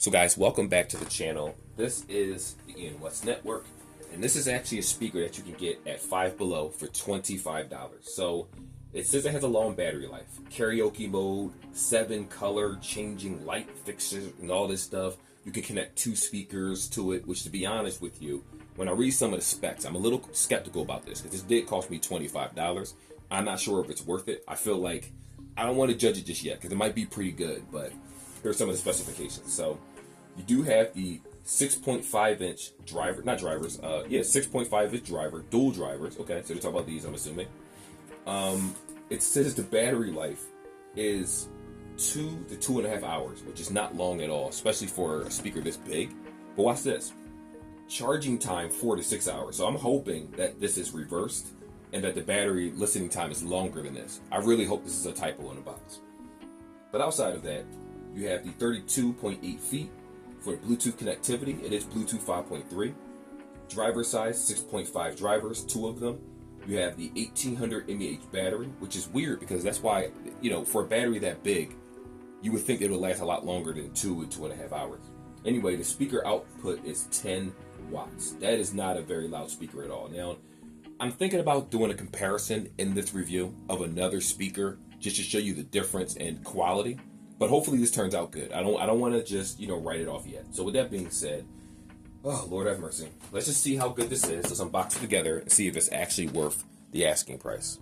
So guys, welcome back to the channel. This is the Ian West Network, and this is actually a speaker that you can get at Five Below for $25. So it says it has a long battery life, karaoke mode, 7 color changing light fixtures, and all this stuff. You can connect 2 speakers to it, which, to be honest with you, when I read some of the specs, I'm a little skeptical about this because this did cost me $25. I'm not sure if it's worth it. I feel like I don't want to judge it just yet because it might be pretty good, but here's some of the specifications. So you do have the 6.5 inch driver, 6.5 inch driver, dual drivers. Okay, so they're talking about these, I'm assuming. It says the battery life is 2 to 2.5 hours, which is not long at all, especially for a speaker this big. But watch this. Charging time 4 to 6 hours. So I'm hoping that this is reversed and that the battery listening time is longer than this. I really hope this is a typo in the box. But outside of that, you have the 32.8 feet for Bluetooth connectivity. It is Bluetooth 5.3. Driver size, 6.5 drivers, 2 of them. You have the 1800 mAh battery, which is weird because that's why, for a battery that big, you would think it would last a lot longer than 2 and 2.5 hours. Anyway, the speaker output is 10 watts. That is not a very loud speaker at all. Now, I'm thinking about doing a comparison in this review of another speaker just to show you the difference in quality. But hopefully this turns out good. I don't want to just, write it off yet. So with that being said, oh, Lord have mercy. Let's just see how good this is. Let's unbox it together and see if it's actually worth the asking price.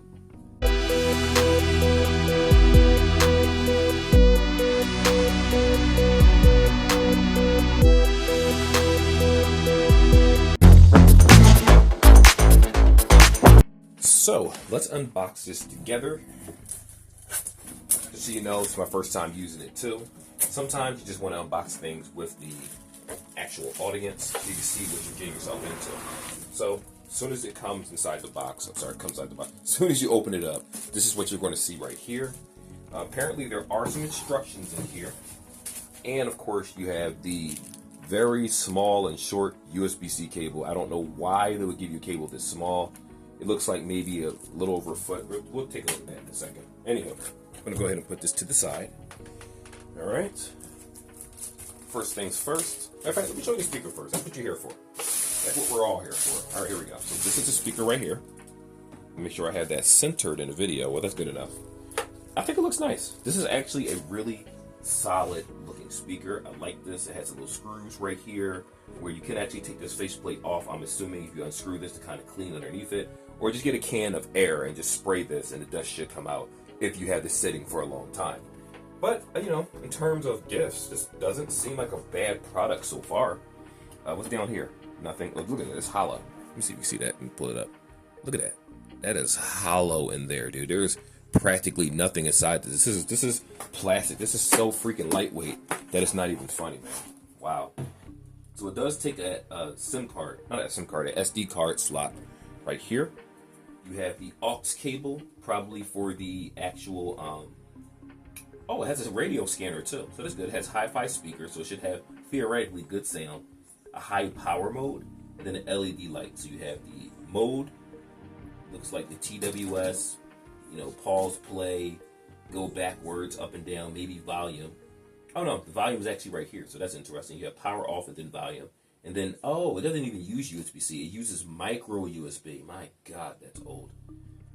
So let's unbox this together. Just so you know, it's my first time using it too. Sometimes you just want to unbox things with the actual audience so you can see what you're getting yourself into. So as soon as it comes inside the box, as soon as you open it up, this is what you're going to see right here. Apparently there are some instructions in here. And of course you have the very small and short USB-C cable. I don't know why they would give you a cable this small. It looks like maybe a little over a foot. We'll take a look at that in a second. Anywho, I'm going to go ahead and put this to the side. All right. First things first. In fact, let me show you the speaker first. That's what you're here for. That's what we're all here for. All right, here we go. So this is the speaker right here. Make sure I have that centered in the video. Well, that's good enough. I think it looks nice. This is actually a really solid looking speaker. I like this. It has little screws right here where you can actually take this faceplate off. I'm assuming if you unscrew this to kind of clean underneath it, or just get a can of air and just spray this and the dust should come out if you have this sitting for a long time. But, in terms of gifts, this doesn't seem like a bad product so far. What's down here? Nothing. Look at it. It's hollow. Let me see if you see that. Let me pull it up. Look at that. That is hollow in there, dude. There's practically nothing inside this. This is plastic. This is so freaking lightweight that it's not even funny, man. Wow. So it does take a SIM card, not a SIM card, an SD card slot right here. You have the aux cable, probably for the actual, it has a radio scanner too, so that's good. It has hi-fi speakers, so it should have theoretically good sound, a high power mode, and then an LED light. So you have the mode, looks like the TWS, pause, play, go backwards, up and down, maybe volume. Oh no, the volume is actually right here, so that's interesting. You have power off and then volume. And then, it doesn't even use USB-C. It uses micro USB. My God, that's old.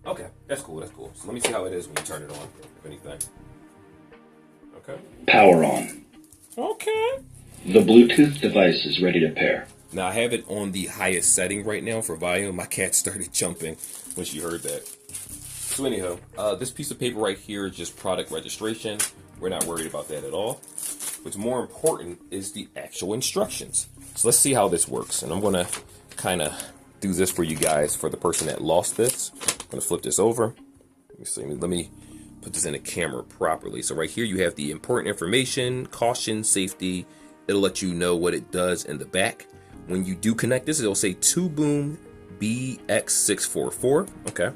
Okay, that's cool, So let me see how it is when you turn it on, if anything. Okay. Power on. Okay. The Bluetooth device is ready to pair. Now, I have it on the highest setting right now for volume. My cat started jumping when she heard that. So anyhow, this piece of paper right here is just product registration. We're not worried about that at all. What's more important is the actual instructions. So let's see how this works. And I'm going to kind of do this for you guys, for the person that lost this. I'm going to flip this over. Let me put this in the camera properly. So right here you have the important information, caution, safety. It'll let you know what it does in the back. When you do connect this, it'll say 2-boom BX644. Okay.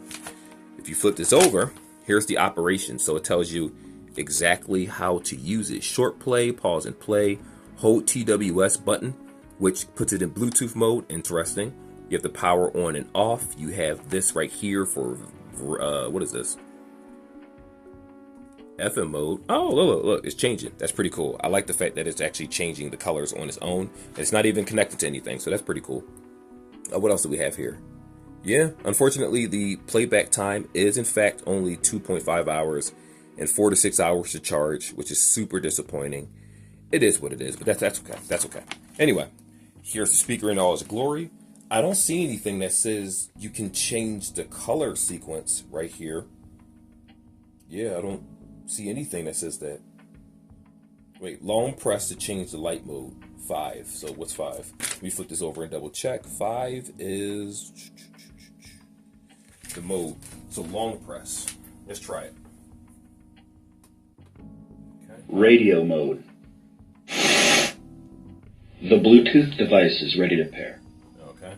If you flip this over, here's the operation. So it tells you exactly how to use it. Short play, pause and play, hold TWS button, which puts it in Bluetooth mode. Interesting. You have the power on and off. You have this right here for, what is this? FM mode. Oh, look, it's changing. That's pretty cool. I like the fact that it's actually changing the colors on its own. It's not even connected to anything, so that's pretty cool. What else do we have here? Yeah, unfortunately, the playback time is in fact only 2.5 hours and 4 to 6 hours to charge, which is super disappointing. It is what it is, but that's okay. That's okay. Anyway, here's the speaker in all its glory. I don't see anything that says you can change the color sequence right here. Yeah, I don't see anything that says that. Wait, long press to change the light mode. 5. So what's 5? Let me flip this over and double check. 5 is the mode. So long press. Let's try it. Okay. Radio mode. The Bluetooth device is ready to pair. Okay.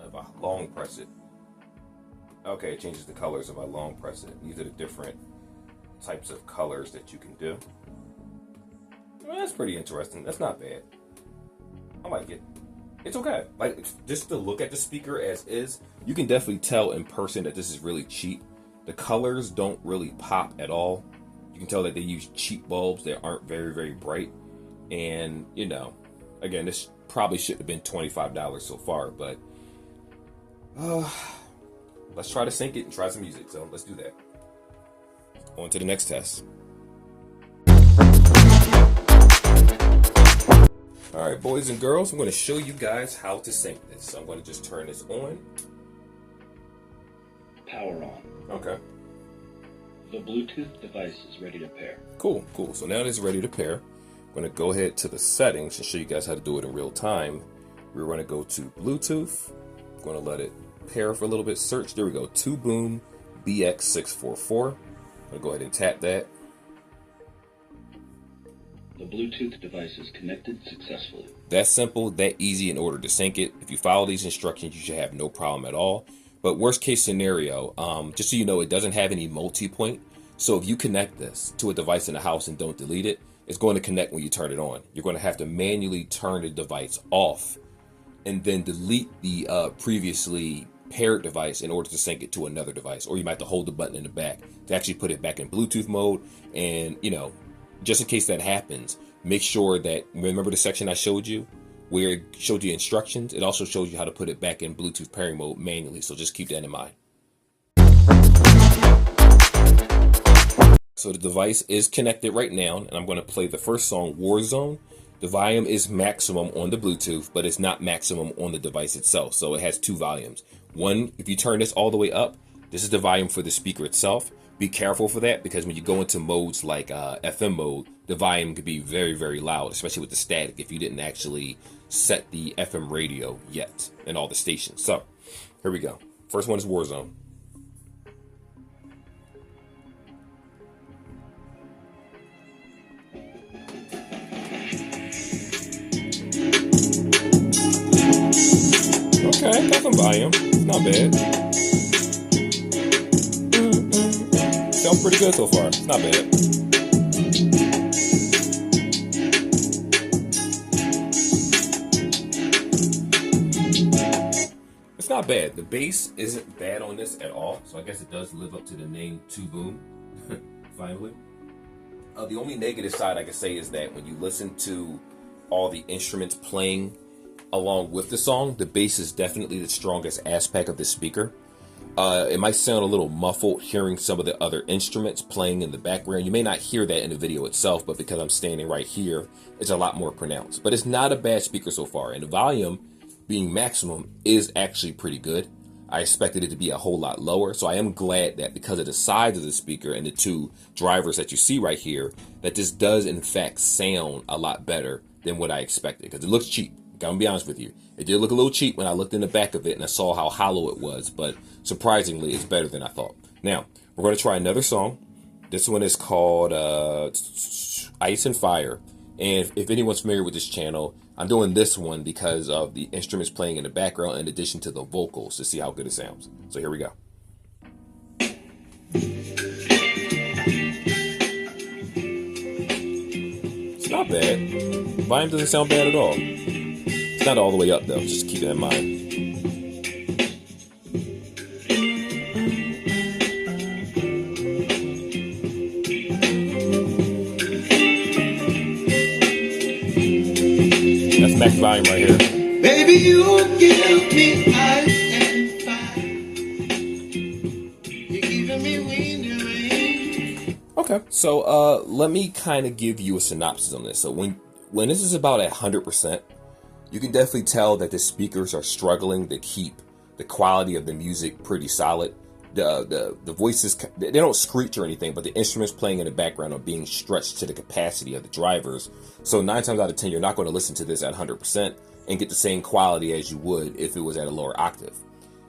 If I long press it. Okay, it changes the colors if I long press it. These are the different types of colors that you can do. Well, that's pretty interesting. That's not bad. I like it. It's okay. Like, just to look at the speaker as is, you can definitely tell in person that this is really cheap. The colors don't really pop at all. You can tell that they use cheap bulbs that aren't very, very bright. And, you know, again, this probably should have been $25 so far, but let's try to sync it and try some music. So let's do that. On to the next test. All right, boys and girls, I'm going to show you guys how to sync this. So I'm going to just turn this on. Power on. Okay. The Bluetooth device is ready to pair. Cool. So now it is ready to pair. I'm going to go ahead to the settings and show you guys how to do it in real time. We're going to go to Bluetooth. I'm going to let it pair for a little bit. Search. There we go. 2Boom BX644. I'm going to go ahead and tap that. The Bluetooth device is connected successfully. That's simple, that easy in order to sync it. If you follow these instructions, you should have no problem at all. But worst case scenario, just so you know, it doesn't have any multi-point. So if you connect this to a device in the house and don't delete it, it's going to connect when you turn it on. You're going to have to manually turn the device off and then delete the previously paired device in order to sync it to another device. Or you might have to hold the button in the back to actually put it back in Bluetooth mode. And, you know, just in case that happens, make sure that, remember the section I showed you where it showed you instructions? It also shows you how to put it back in Bluetooth pairing mode manually. So just keep that in mind. So the device is connected right now, and I'm going to play the first song, Warzone. The volume is maximum on the Bluetooth, but it's not maximum on the device itself. So it has two volumes. One, if you turn this all the way up, this is the volume for the speaker itself. Be careful for that, because when you go into modes like FM mode, the volume could be very, very loud, especially with the static if you didn't actually set the FM radio yet in all the stations. So here we go. First one is Warzone. Okay, got some volume. It's not bad. Sounds pretty good so far. It's not bad. It's not bad. The bass isn't bad on this at all, so I guess it does live up to the name 2Boom. Finally. The only negative side I can say is that when you listen to all the instruments playing along with the song, the bass is definitely the strongest aspect of the speaker. It might sound a little muffled hearing some of the other instruments playing in the background. You may not hear that in the video itself, but because I'm standing right here, it's a lot more pronounced. But it's not a bad speaker so far, and the volume being maximum is actually pretty good. I expected it to be a whole lot lower, so I am glad that because of the size of the speaker and the two drivers that you see right here, that this does in fact sound a lot better than what I expected, because it looks cheap. I'm gonna be honest with you. It did look a little cheap when I looked in the back of it and I saw how hollow it was, but surprisingly, it's better than I thought. Now, we're going to try another song. This one is called Ice and Fire. And if anyone's familiar with this channel, I'm doing this one because of the instruments playing in the background in addition to the vocals to see how good it sounds. So here we go. It's not bad. Volume doesn't sound bad at all. It's not all the way up though, just keep it in mind. max volume right here. Baby, you give me ice and fire. You're giving me wind and rain. Okay, so let me kind of give you a synopsis on this. So when this is about at 100%, you can definitely tell that the speakers are struggling to keep the quality of the music pretty solid. The voices, they don't screech or anything, but the instruments playing in the background are being stretched to the capacity of the drivers. So 9 times out of 10, you're not going to listen to this at 100% and get the same quality as you would if it was at a lower octave.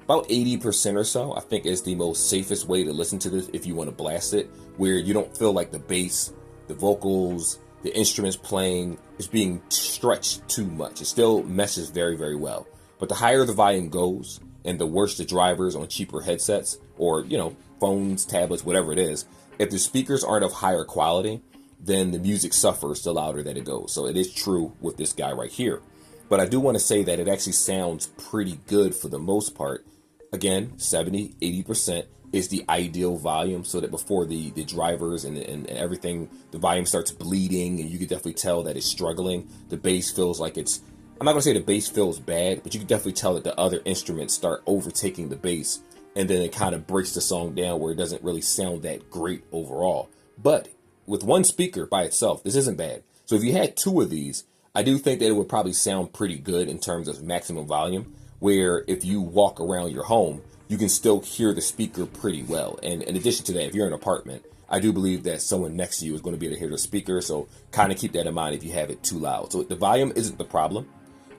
About 80% or so, I think, is the most safest way to listen to this if you want to blast it, where you don't feel like the bass, the vocals, the instruments playing is being stretched too much. It still meshes very, very well. But the higher the volume goes, and the worse the drivers on cheaper headsets, or, you know, phones, tablets, whatever it is, if the speakers aren't of higher quality, then the music suffers the louder that it goes. So it is true with this guy right here. But I do want to say that it actually sounds pretty good for the most part. Again, 70, 80% is the ideal volume, so that before the drivers and everything, the volume starts bleeding, and you can definitely tell that it's struggling. The bass feels like it's, I'm not going to say the bass feels bad, but you can definitely tell that the other instruments start overtaking the bass, and then it kind of breaks the song down where it doesn't really sound that great overall. But with one speaker by itself, this isn't bad. So if you had two of these, I do think that it would probably sound pretty good in terms of maximum volume, where if you walk around your home, you can still hear the speaker pretty well. And in addition to that, if you're in an apartment, I do believe that someone next to you is going to be able to hear the speaker. So kind of keep that in mind if you have it too loud. So the volume isn't the problem.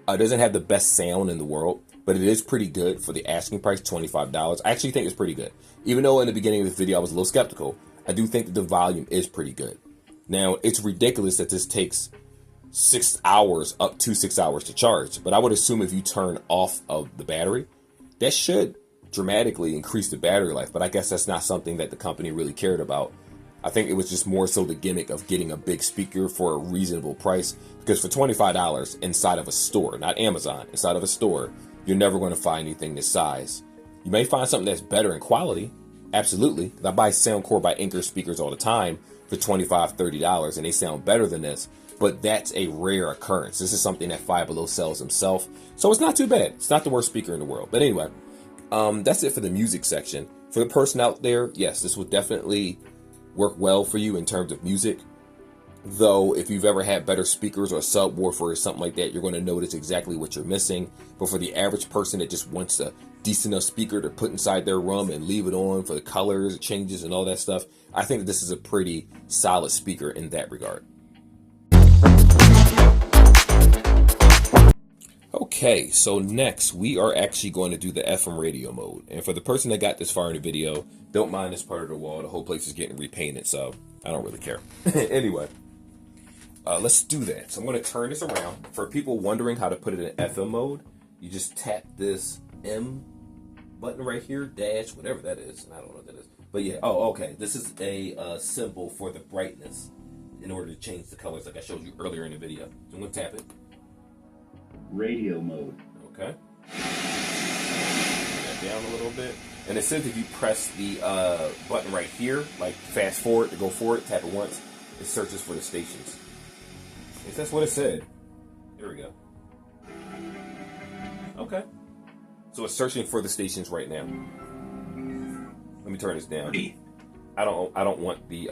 It doesn't have the best sound in the world, but it is pretty good for the asking price, $25. I actually think it's pretty good. Even though in the beginning of this video I was a little skeptical, I do think that the volume is pretty good. Now, it's ridiculous that this takes 6 hours, up to 6 hours to charge, but I would assume if you turn off of the battery, that should dramatically increase the battery life, but I guess that's not something that the company really cared about. I think it was just more so the gimmick of getting a big speaker for a reasonable price, because for $25 inside of a store, not Amazon, inside of a store, you're never going to find anything this size. You may find something that's better in quality, absolutely. I buy Soundcore by Anchor speakers all the time for $25, $30, and they sound better than this, but that's a rare occurrence. This is something that Five Below sells himself, so it's not too bad. It's not the worst speaker in the world. But anyway, that's it for the music section. For the person out there, yes, this will definitely work well for you in terms of music. Though, if you've ever had better speakers or a subwoofer or something like that, you're going to notice exactly what you're missing. But for the average person that just wants a decent enough speaker to put inside their room and leave it on for the colors, changes, and all that stuff, I think that this is a pretty solid speaker in that regard. Okay, so next we are actually going to do the FM radio mode. And for the person that got this far in the video, don't mind this part of the wall. The whole place is getting repainted, so I don't really care. Anyway, let's do that. So I'm going to turn this around. For people wondering how to put it in FM mode, you just tap this M button right here, dash, whatever that is. I don't know what that is. But yeah, oh, okay. This is a symbol for the brightness in order to change the colors like I showed you earlier in the video. So I'm going to tap it. Radio mode. Okay. Bring that down a little bit. And it says if you press the button right here, like fast forward to go forward, tap it once, it searches for the stations. If that's what it said. Here we go. Okay. So it's searching for the stations right now. Let me turn this down. I don't want the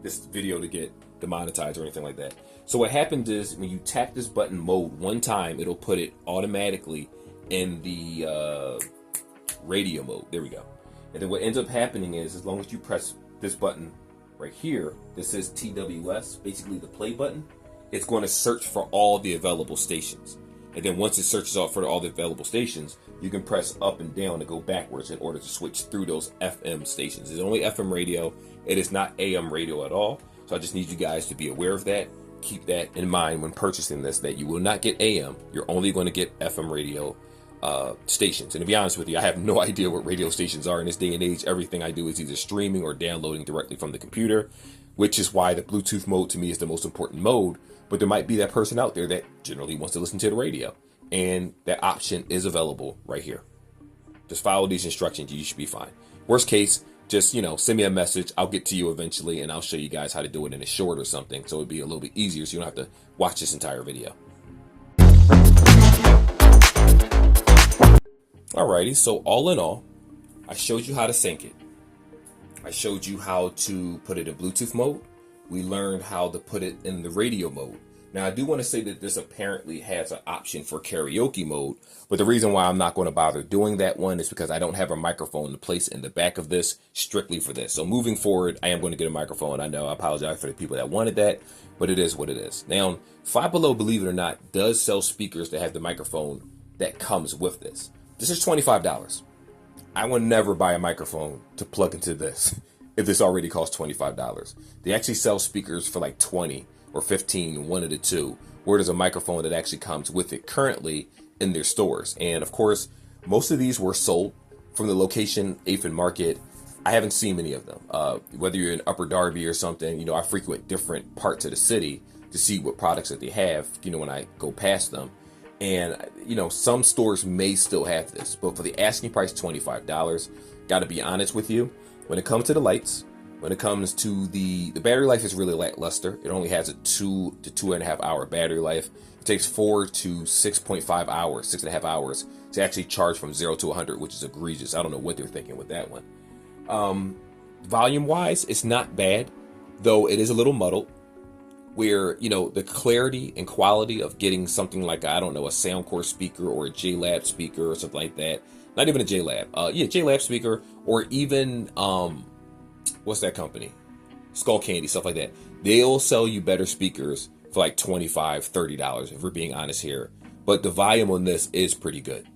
this video to get demonetized or anything like that. So what happens is when you tap this button mode one time, it'll put it automatically in the radio mode. There we go. And then what ends up happening is, as long as you press this button right here, this says TWS, basically the play button, it's going to search for all the available stations. And then once it searches out for all the available stations, you can press up and down to go backwards in order to switch through those FM stations. It's only FM radio. It is not AM radio at all. So I just need you guys to be aware of that. Keep that in mind when purchasing this, that you will not get AM. You're only going to get FM radio stations. And to be honest with you, I have no idea what radio stations are in this day and age. Everything I do is either streaming or downloading directly from the computer, which is why the Bluetooth mode to me is the most important mode. But there might be that person out there that generally wants to listen to the radio, and that option is available right here. Just follow these instructions, you should be fine. Worst case, just, send me a message. I'll get to you eventually, and I'll show you guys how to do it in a short or something, so it'd be a little bit easier so you don't have to watch this entire video. Alrighty, so all in all, I showed you how to sync it. I showed you how to put it in Bluetooth mode. We learned how to put it in the radio mode. Now, I do want to say that this apparently has an option for karaoke mode, but the reason why I'm not going to bother doing that one is because I don't have a microphone to place in the back of this strictly for this. So moving forward, I am going to get a microphone. I know, I apologize for the people that wanted that, but it is what it is. Now, Five Below, believe it or not, does sell speakers that have the microphone that comes with this. This is $25. I will never buy a microphone to plug into this if this already costs $25. They actually sell speakers for like 20 or 15, one of the two, where there's a microphone that actually comes with it currently in their stores. And of course, most of these were sold from the location, 8th and Market. I haven't seen many of them. Whether you're in Upper Darby or something, you know, I frequent different parts of the city to see what products that they have, you know, when I go past them. And, you know, some stores may still have this, but for the asking price, $25, got to be honest with you, when it comes to the lights, when it comes to the battery life is really lackluster. It only has a 2 to 2.5 hour battery life. It takes 4 to 6.5 hours, 6.5 hours to actually charge from 0 to 100, which is egregious. I don't know what they're thinking with that one. Volume wise, it's not bad, though it is a little muddled, where, you know, the clarity and quality of getting something like, I don't know, a Soundcore speaker or a JLab speaker or something like that. Not even a JLab. JLab speaker, or even, what's that company? Skull Candy, stuff like that. They'll sell you better speakers for like $25, $30, if we're being honest here. But the volume on this is pretty good.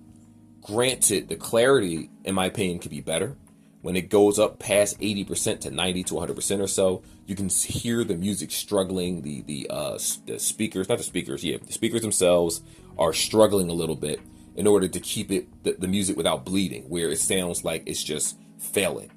Granted, the clarity, in my opinion, could be better. When it goes up past 80% to 90 to 100% or so, you can hear the music struggling. The speakers, not the speakers, the speakers themselves are struggling a little bit in order to keep the music without bleeding, where it sounds like it's just failing.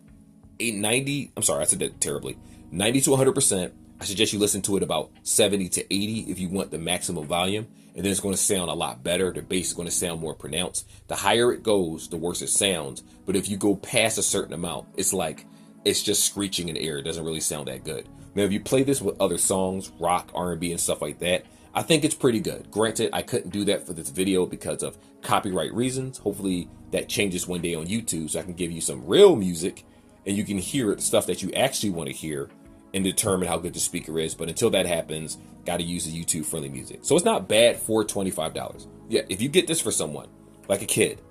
90 to 100%. I suggest you listen to it about 70 to 80 if you want the maximum volume, and then it's going to sound a lot better. The bass is going to sound more pronounced. The higher it goes, the worse it sounds. But if you go past a certain amount, it's like it's just screeching in the air. It doesn't really sound that good. Now, if you play this with other songs, rock, R&B, and stuff like that, I think it's pretty good. Granted, I couldn't do that for this video because of copyright reasons. Hopefully that changes one day on YouTube so I can give you some real music and you can hear the stuff that you actually want to hear and determine how good the speaker is. But until that happens, got to use the YouTube friendly music. So it's not bad for $25. Yeah, if you get this for someone, like a kid,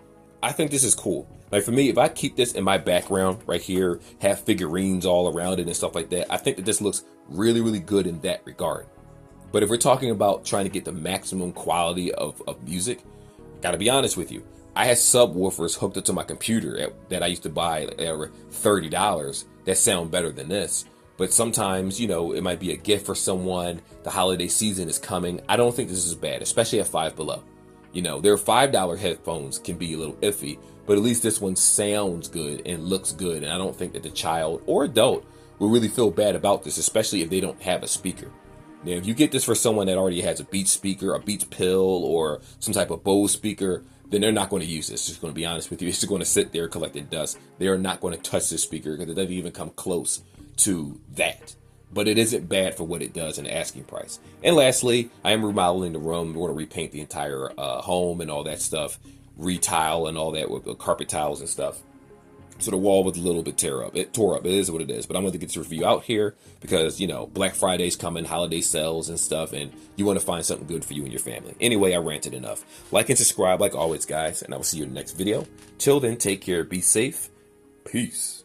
I think this is cool. Like for me, if I keep this in my background right here, have figurines all around it and stuff like that, I think that this looks really, really good in that regard. But if we're talking about trying to get the maximum quality of music, got to be honest with you, I had subwoofers hooked up to my computer that I used to buy at $30 that sound better than this. But sometimes, you know, it might be a gift for someone. The holiday season is coming. I don't think this is bad, especially at Five Below. You know, their $5 headphones can be a little iffy, but at least this one sounds good and looks good. And I don't think that the child or adult will really feel bad about this, especially if they don't have a speaker. Now, if you get this for someone that already has a Beats speaker, a Beats Pill, or some type of Bose speaker, then they're not going to use this. Just going to be honest with you. It's just going to sit there collecting dust. They are not going to touch this speaker because it doesn't even come close to that. But it isn't bad for what it does in the asking price. And lastly, I am remodeling the room. We're going to repaint the entire home and all that stuff. Retile and all that with carpet tiles and stuff. So the wall was a little bit tore up. It is what it is. But I'm going to get this review out here because, you know, Black Friday's coming, holiday sales and stuff, and you want to find something good for you and your family. Anyway, I ranted enough. Like and subscribe like always, guys, and I will see you in the next video. Till then, take care, be safe. Peace.